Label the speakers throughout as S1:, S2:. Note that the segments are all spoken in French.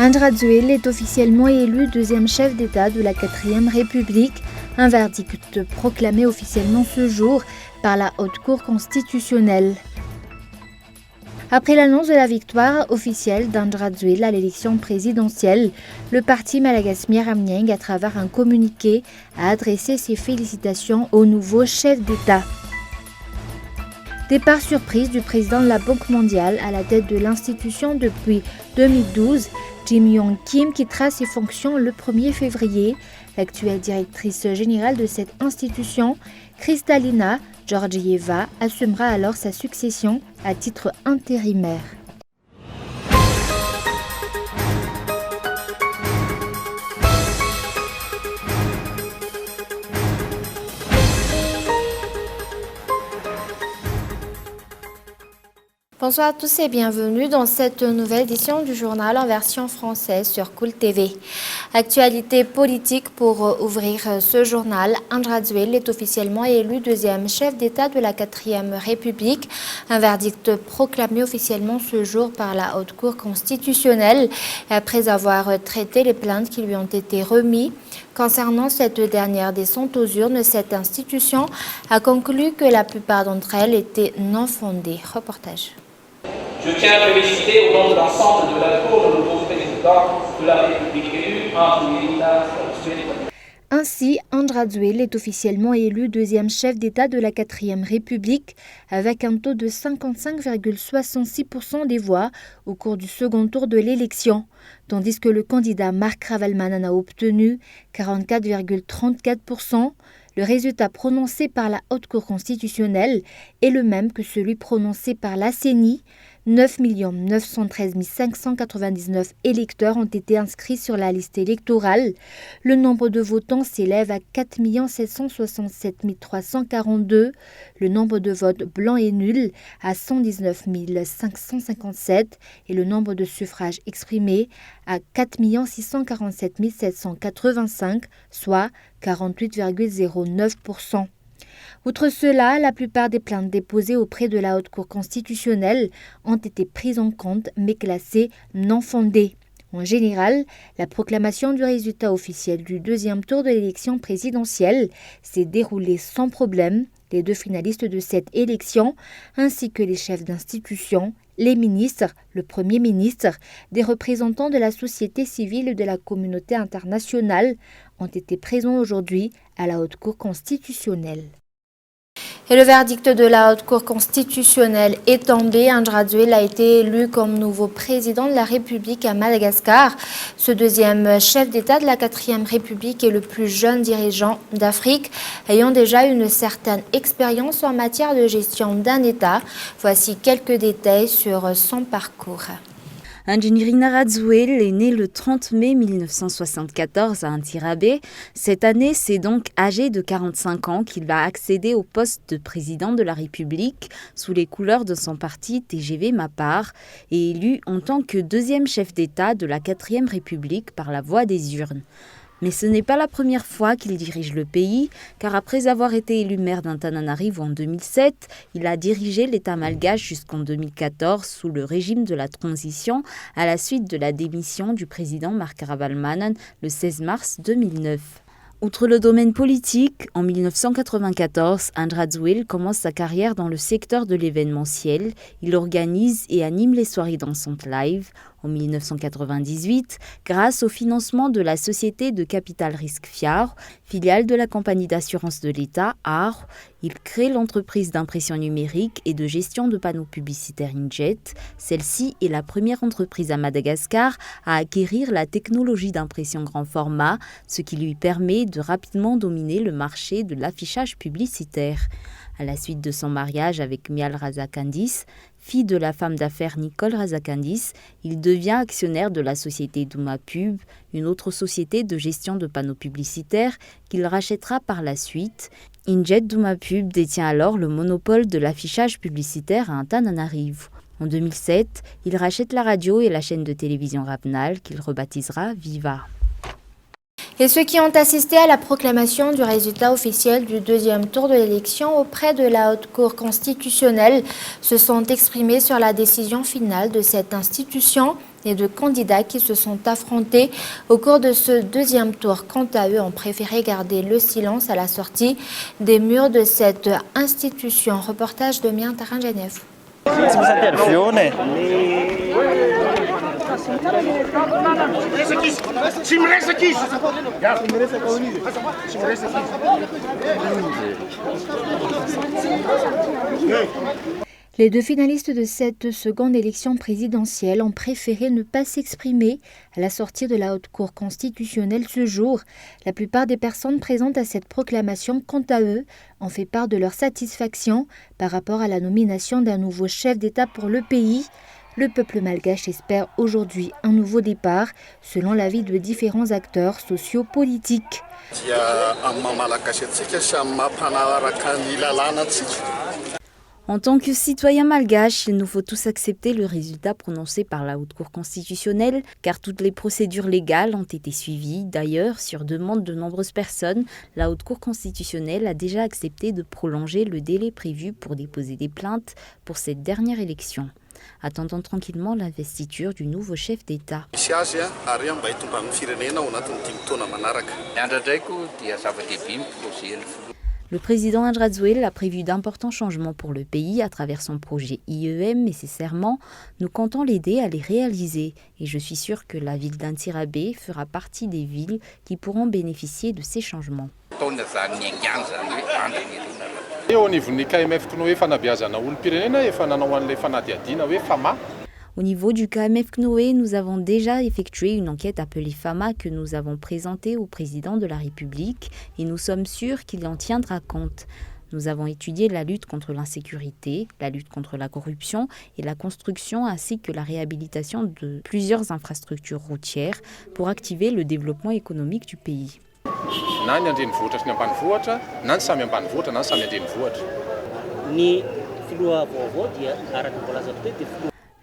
S1: Andrazuil est officiellement élu deuxième chef d'État de la 4e République, un verdict proclamé officiellement ce jour par la Haute Cour constitutionnelle. Après l'annonce de la victoire officielle d'Andrazuil à l'élection présidentielle, le parti Malagasy Miaramnieng, à travers un communiqué, a adressé ses félicitations au nouveau chef d'État. Départ surprise du président de la Banque mondiale à la tête de l'institution depuis 2012, Jim Yong Kim quittera ses fonctions le 1er février. L'actuelle directrice générale de cette institution, Kristalina Georgieva, assumera alors sa succession à titre intérimaire. Bonsoir à tous et bienvenue dans cette nouvelle édition du journal en version française sur Cool TV. Actualité politique pour ouvrir ce journal. Andrazuil est officiellement élu deuxième chef d'État de la 4e République. Un verdict proclamé officiellement ce jour par la Haute Cour constitutionnelle après avoir traité les plaintes qui lui ont été remises. Concernant cette dernière descente aux urnes, cette institution a conclu que la plupart d'entre elles étaient non fondées. Reportage.
S2: Je tiens à féliciter au nom de l'ensemble de la Cour le nouveau président de la République élu, Andrazuil.
S1: Ainsi, Andrazuil est officiellement élu deuxième chef d'État de la 4e République avec un taux de 55,66% des voix au cours du second tour de l'élection, tandis que le candidat Marc Ravalman en a obtenu 44,34%. Le résultat prononcé par la Haute Cour constitutionnelle est le même que celui prononcé par la CENI. 9 913 599 électeurs ont été inscrits sur la liste électorale. Le nombre de votants s'élève à 4 767 342. Le nombre de votes blancs et nuls à 119 557 et le nombre de suffrages exprimés à 4 647 785, soit 48,09%. Outre cela, la plupart des plaintes déposées auprès de la Haute Cour constitutionnelle ont été prises en compte mais classées non fondées. En général, la proclamation du résultat officiel du deuxième tour de l'élection présidentielle s'est déroulée sans problème. Les deux finalistes de cette élection, ainsi que les chefs d'institution, les ministres, le Premier ministre, des représentants de la société civile et de la communauté internationale ont été présents aujourd'hui à la Haute Cour constitutionnelle. Et le verdict de la Haute Cour constitutionnelle est tombé. Andrazuil a été élu comme nouveau président de la République à Madagascar. Ce deuxième chef d'État de la 4e République est le plus jeune dirigeant d'Afrique, ayant déjà une certaine expérience en matière de gestion d'un État. Voici quelques détails sur son parcours.
S3: Andrazuil est né le 30 mai 1974 à Antsirabe. Cette année, c'est donc âgé de 45 ans qu'il va accéder au poste de président de la République sous les couleurs de son parti TGV Mapar et élu en tant que deuxième chef d'État de la 4e République par la voie des urnes. Mais ce n'est pas la première fois qu'il dirige le pays, car après avoir été élu maire d'Antananarivo en 2007, il a dirigé l'État malgache jusqu'en 2014 sous le régime de la transition à la suite de la démission du président Marc Ravalman le 16 mars 2009. Outre le domaine politique, en 1994, Andrazuil commence sa carrière dans le secteur de l'événementiel. Il organise et anime les soirées dansantes live. En 1998, grâce au financement de la société de capital risque FIAR, filiale de la compagnie d'assurance de l'État, AR, il crée l'entreprise d'impression numérique et de gestion de panneaux publicitaires Injet. Celle-ci est la première entreprise à Madagascar à acquérir la technologie d'impression grand format, ce qui lui permet de rapidement dominer le marché de l'affichage publicitaire. À la suite de son mariage avec Mial Razakandis, fille de la femme d'affaires Nicole Razakandis, il devient actionnaire de la société Douma Pub, une autre société de gestion de panneaux publicitaires qu'il rachètera par la suite. Injet Douma Pub détient alors le monopole de l'affichage publicitaire à Antananarivo. En 2007, il rachète la radio et la chaîne de télévision Rapnal qu'il rebaptisera Viva.
S1: Et ceux qui ont assisté à la proclamation du résultat officiel du deuxième tour de l'élection auprès de la Haute Cour constitutionnelle se sont exprimés sur la décision finale de cette institution et de candidats qui se sont affrontés au cours de ce deuxième tour. Quant à eux, ont préféré garder le silence à la sortie des murs de cette institution. Reportage de Mien Taran Genève. Les deux finalistes de cette seconde élection présidentielle ont préféré ne pas s'exprimer à la sortie de la Haute Cour constitutionnelle ce jour. La plupart des personnes présentes à cette proclamation, quant à eux, ont fait part de leur satisfaction par rapport à la nomination d'un nouveau chef d'État pour le pays. Le peuple malgache espère aujourd'hui un nouveau départ, selon l'avis de différents acteurs sociopolitiques.
S3: En tant que citoyens malgaches, il nous faut tous accepter le résultat prononcé par la Haute Cour constitutionnelle, car toutes les procédures légales ont été suivies. D'ailleurs, sur demande de nombreuses personnes, la Haute Cour constitutionnelle a déjà accepté de prolonger le délai prévu pour déposer des plaintes pour cette dernière élection, attendant tranquillement l'investiture du nouveau chef d'État. Le président Andrazoel a prévu d'importants changements pour le pays à travers son projet IEM et ses serments. Nous comptons l'aider à les réaliser et je suis sûr que la ville d'Antsirabe fera partie des villes qui pourront bénéficier de ces changements. Au niveau du KMF CNOE, nous avons déjà effectué une enquête appelée FAMA que nous avons présentée au président de la République et nous sommes sûrs qu'il en tiendra compte. Nous avons étudié la lutte contre l'insécurité, la lutte contre la corruption et la construction ainsi que la réhabilitation de plusieurs infrastructures routières pour activer le développement économique du pays.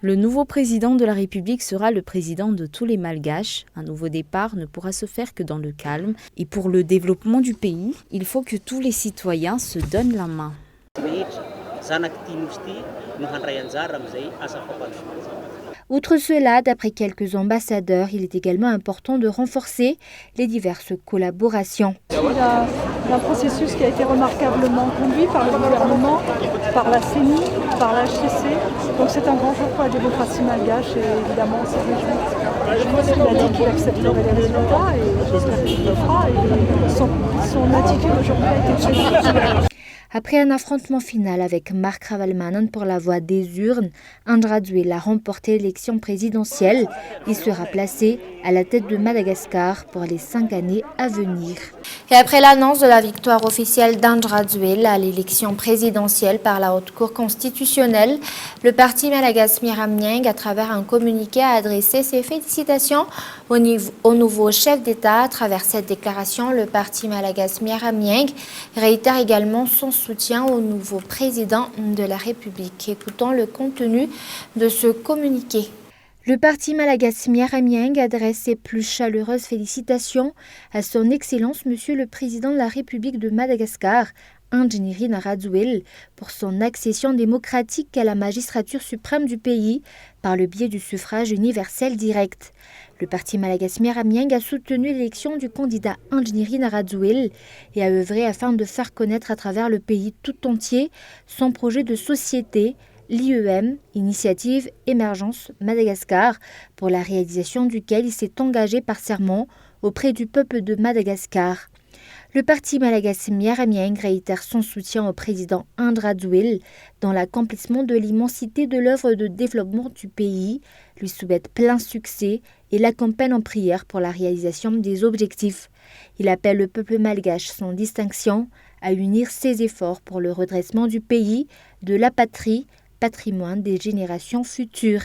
S3: Le nouveau président de la République sera le président de tous les Malgaches. Un nouveau départ ne pourra se faire que dans le calme. Et pour le développement du pays, il faut que tous les citoyens se donnent la main.
S1: Outre cela, d'après quelques ambassadeurs, il est également important de renforcer les diverses collaborations.
S4: Il y a un processus qui a été remarquablement conduit par le gouvernement, par la CENI, par la HCC. Donc c'est un grand jour pour la démocratie malgache et évidemment on s'est réjouis. Il a dit qu'il accepterait les résultats et j'espère qu'il le fera. Et son attitude aujourd'hui a été très positive.
S1: Après un affrontement final avec Marc Ravalomanana pour la voix des urnes, Andrazoel a remporté l'élection présidentielle. Il sera placé à la tête de Madagascar pour les 5 années à venir. Et après l'annonce de la victoire officielle d'Andrazoel à l'élection présidentielle par la Haute Cour constitutionnelle, le parti Malagas Miramieng, à travers un communiqué, a adressé ses félicitations au nouveau chef d'État. À travers cette déclaration, le parti Malagas Miramieng réitère également son soutien au nouveau président de la République. Écoutons le contenu de ce communiqué. Le parti Malagas Miramieng adresse ses plus chaleureuses félicitations à son Excellence Monsieur le Président de la République de Madagascar, Andjniri Narazuel, pour son accession démocratique à la magistrature suprême du pays par le biais du suffrage universel direct. Le parti Malagas Miramieng a soutenu l'élection du candidat Andjniri Narazuel et a œuvré afin de faire connaître à travers le pays tout entier son projet de société, l'IEM, Initiative Émergence Madagascar, pour la réalisation duquel il s'est engagé par serment auprès du peuple de Madagascar. Le parti Malagas Miramieng réitère son soutien au président Andrazoel dans l'accomplissement de l'immensité de l'œuvre de développement du pays, lui souhaite plein succès et l'accompagne en prière pour la réalisation des objectifs. Il appelle le peuple malgache sans distinction à unir ses efforts pour le redressement du pays, de la patrie, patrimoine des générations futures.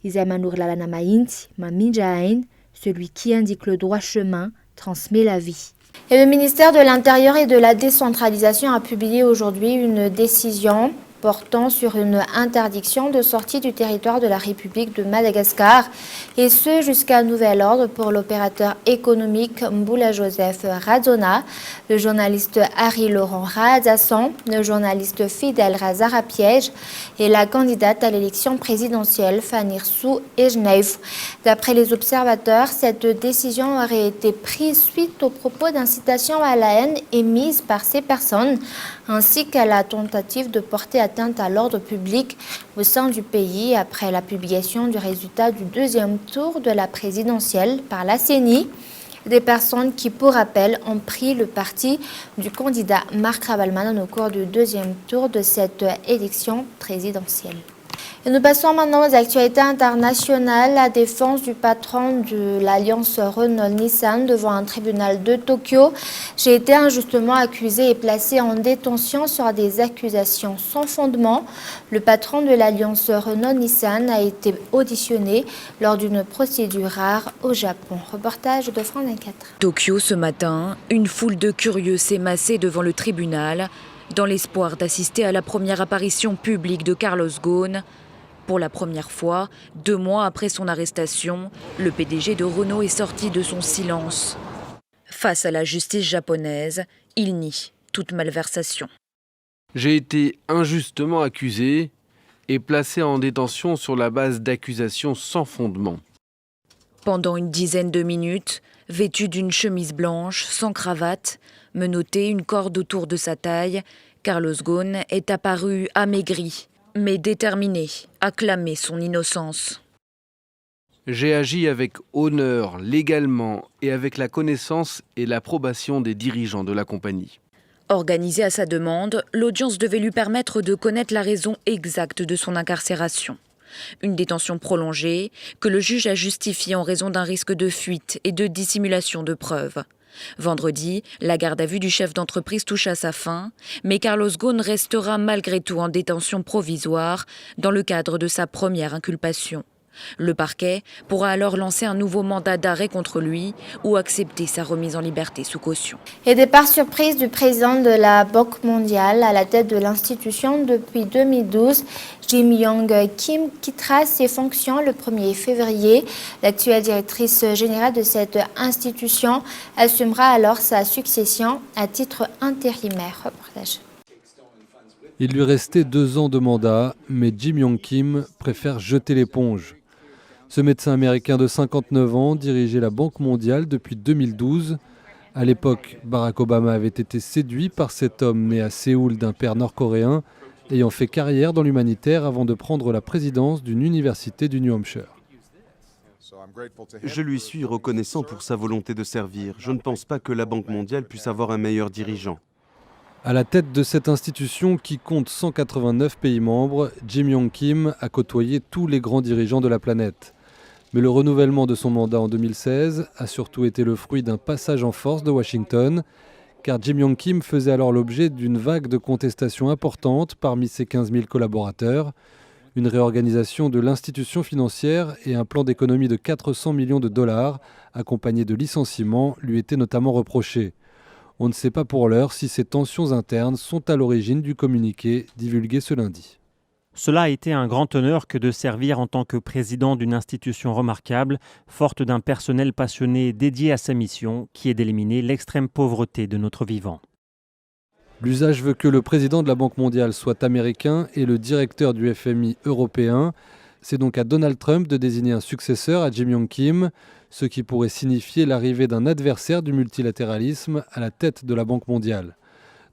S1: Isamanur Lalanamaint, Maminjain, celui qui indique le droit chemin, transmet la vie. Et le ministère de l'Intérieur et de la Décentralisation a publié aujourd'hui une décision portant sur une interdiction de sortie du territoire de la République de Madagascar, et ce jusqu'à nouvel ordre pour l'opérateur économique Mboula Joseph Radzona, le journaliste Harry Laurent Rahazassan, le journaliste Fidel Razarapiège et la candidate à l'élection présidentielle Fanirsu Ejnev. D'après les observateurs, cette décision aurait été prise suite aux propos d'incitation à la haine émises par ces personnes, ainsi qu'à la tentative de porter atteinte à l'ordre public au sein du pays après la publication du résultat du deuxième tour de la présidentielle par la CENI. Des personnes qui, pour rappel, ont pris le parti du candidat Marc Ravalomanana au cours du deuxième tour de cette élection présidentielle. Et nous passons maintenant aux actualités internationales. La défense du patron de l'alliance Renault-Nissan devant un tribunal de Tokyo. J'ai été injustement accusé et placé en détention sur des accusations sans fondement. Le patron de l'alliance Renault-Nissan a été auditionné lors d'une procédure rare au Japon. Reportage de France 24.
S5: Tokyo ce matin, une foule de curieux s'est massée devant le tribunal dans l'espoir d'assister à la première apparition publique de Carlos Ghosn. Pour la première fois, 2 mois après son arrestation, le PDG de Renault est sorti de son silence. Face à la justice japonaise, il nie toute malversation.
S6: J'ai été injustement accusé et placé en détention sur la base d'accusations sans fondement.
S5: Pendant une dizaine de minutes, vêtu d'une chemise blanche, sans cravate, menotté, une corde autour de sa taille, Carlos Ghosn est apparu amaigri, mais déterminé à clamer son innocence.
S6: J'ai agi avec honneur, légalement et avec la connaissance et l'approbation des dirigeants de la compagnie.
S5: Organisée à sa demande, l'audience devait lui permettre de connaître la raison exacte de son incarcération. Une détention prolongée que le juge a justifiée en raison d'un risque de fuite et de dissimulation de preuves. Vendredi, la garde à vue du chef d'entreprise touche à sa fin, mais Carlos Ghosn restera malgré tout en détention provisoire dans le cadre de sa première inculpation. Le parquet pourra alors lancer un nouveau mandat d'arrêt contre lui ou accepter sa remise en liberté sous caution.
S1: Et départ surprise du président de la Banque mondiale à la tête de l'institution depuis 2012, Jim Yong Kim quittera ses fonctions le 1er février. L'actuelle directrice générale de cette institution assumera alors sa succession à titre intérimaire. Reportage.
S7: Il lui restait 2 ans de mandat, mais Jim Yong Kim préfère jeter l'éponge. Ce médecin américain de 59 ans dirigeait la Banque mondiale depuis 2012. À l'époque, Barack Obama avait été séduit par cet homme né à Séoul d'un père nord-coréen, ayant fait carrière dans l'humanitaire avant de prendre la présidence d'une université du New Hampshire.
S8: Je lui suis reconnaissant pour sa volonté de servir. Je ne pense pas que la Banque mondiale puisse avoir un meilleur dirigeant.
S7: À la tête de cette institution qui compte 189 pays membres, Jim Yong Kim a côtoyé tous les grands dirigeants de la planète. Mais le renouvellement de son mandat en 2016 a surtout été le fruit d'un passage en force de Washington, car Jim Yong Kim faisait alors l'objet d'une vague de contestations importantes parmi ses 15 000 collaborateurs. Une réorganisation de l'institution financière et un plan d'économie de 400 millions de dollars, accompagné de licenciements, lui étaient notamment reprochés. On ne sait pas pour l'heure si ces tensions internes sont à l'origine du communiqué divulgué ce lundi.
S9: Cela a été un grand honneur que de servir en tant que président d'une institution remarquable, forte d'un personnel passionné dédié à sa mission, qui est d'éliminer l'extrême pauvreté de notre vivant.
S7: L'usage veut que le président de la Banque mondiale soit américain et le directeur du FMI européen. C'est donc à Donald Trump de désigner un successeur à Jim Yong Kim, ce qui pourrait signifier l'arrivée d'un adversaire du multilatéralisme à la tête de la Banque mondiale.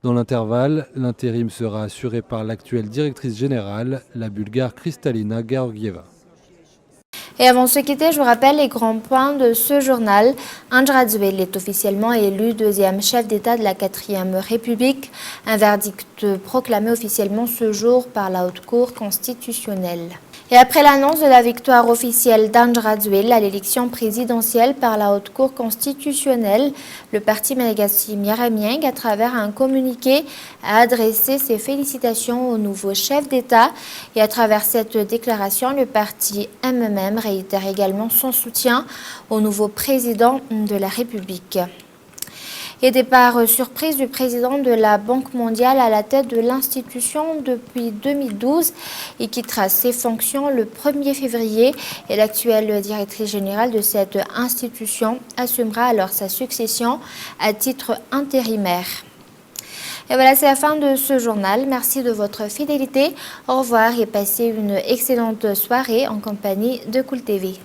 S7: Dans l'intervalle, l'intérim sera assuré par l'actuelle directrice générale, la Bulgare Kristalina Georgieva.
S1: Et avant de se quitter, je vous rappelle les grands points de ce journal. André Radziwiłł est officiellement élu 2e chef d'État de la 4e République. Un verdict proclamé officiellement ce jour par la Haute Cour constitutionnelle. Et après l'annonce de la victoire officielle d'André Radziwiłł à l'élection présidentielle par la Haute Cour constitutionnelle, le parti Malagasy Miaramieng, à travers un communiqué, a adressé ses félicitations au nouveau chef d'État. Et à travers cette déclaration, le parti MMM réitère également son soutien au nouveau président de la République. Et départ surprise du président de la Banque mondiale à la tête de l'institution depuis 2012 et qui quittera ses fonctions le 1er février. Et l'actuelle directrice générale de cette institution assumera alors sa succession à titre intérimaire. Et voilà, c'est la fin de ce journal. Merci de votre fidélité. Au revoir et passez une excellente soirée en compagnie de Cool TV.